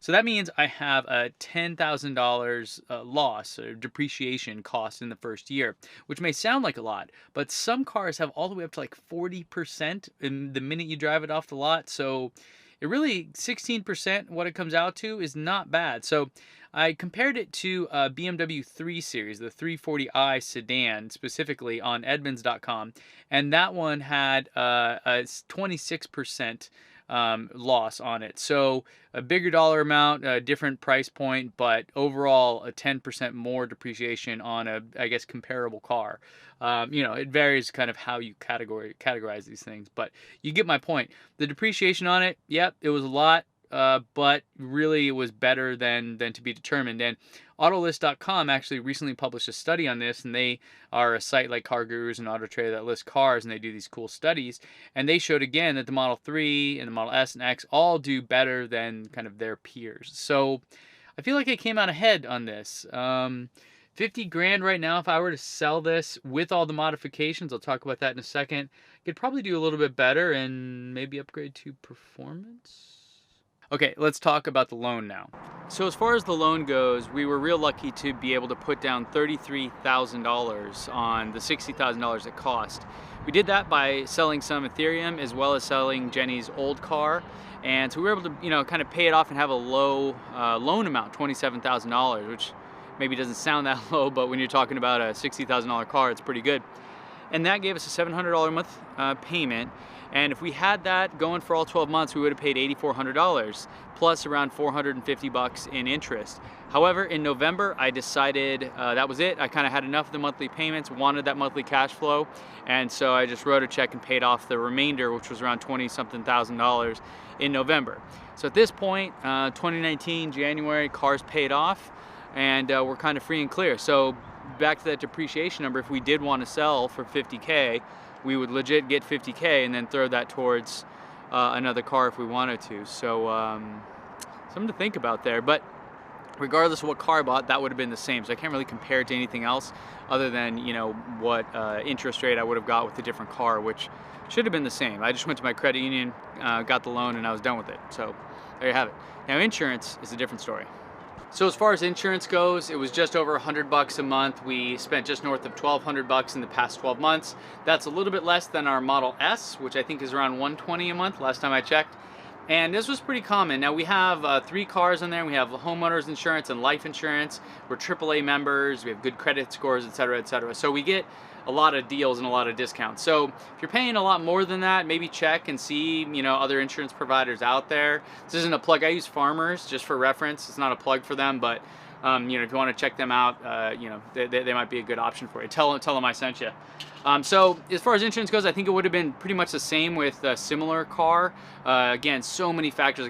So that means I have a $10,000 loss or depreciation cost in the first year, which may sound like a lot, but some cars have all the way up to like 40% in the minute you drive it off the lot. So it really 16% what it comes out to is not bad. So I compared it to a BMW 3 Series, the 340i sedan specifically on Edmunds.com, and that one had a 26% loss on it. So a bigger dollar amount, a different price point, but overall a 10% more depreciation on a, I guess, comparable car. It varies kind of how you categorize these things, but you get my point. The depreciation on it, yep, it was a lot. But really it was better than to be determined. And Autolist.com actually recently published a study on this, and they are a site like Car Gurus and Auto Trader that list cars, and they do these cool studies. And they showed again that the Model 3 and the Model S and X all do better than kind of their peers. So I feel like I came out ahead on this. 50 grand right now, if I were to sell this with all the modifications, I'll talk about that in a second, I could probably do a little bit better and maybe upgrade to performance. Okay, let's talk about the loan now. So as far as the loan goes, we were real lucky to be able to put down $33,000 on the $60,000 it cost. We did that by selling some Ethereum as well as selling Jenny's old car. And so we were able to, kind of pay it off and have a low loan amount, $27,000, which maybe doesn't sound that low, but when you're talking about a $60,000 car, it's pretty good. And that gave us a $700 a month payment. And if we had that going for all 12 months, we would have paid $8,400 plus around $450 in interest. However, in November, I decided that was it. I kind of had enough of the monthly payments, wanted that monthly cash flow. And so I just wrote a check and paid off the remainder, which was around 20-something thousand in November. So at this point, 2019, January, car's paid off, and we're kind of free and clear. So back to that depreciation number, if we did want to sell for 50K, we would legit get 50K and then throw that towards another car if we wanted to. So something to think about there. But regardless of what car I bought, that would have been the same. So I can't really compare it to anything else other than what interest rate I would have got with a different car, which should have been the same. I just went to my credit union, got the loan, and I was done with it. So there you have it. Now insurance is a different story. So as far as insurance goes, it was just over $100 a month. We spent just north of $1,200 in the past 12 months. That's a little bit less than our Model S, which I think is around $120 a month last time I checked. And this was pretty common. Now we have 3 cars in there. We have homeowners insurance and life insurance. We're AAA members. We have good credit scores, et cetera, et cetera. So we get a lot of deals and a lot of discounts. So if you're paying a lot more than that, maybe check and see, other insurance providers out there. This isn't a plug. I use Farmers just for reference. It's not a plug for them, but if you want to check them out, they might be a good option for you. Tell them I sent you. So as far as insurance goes, I think it would have been pretty much the same with a similar car. Again, so many factors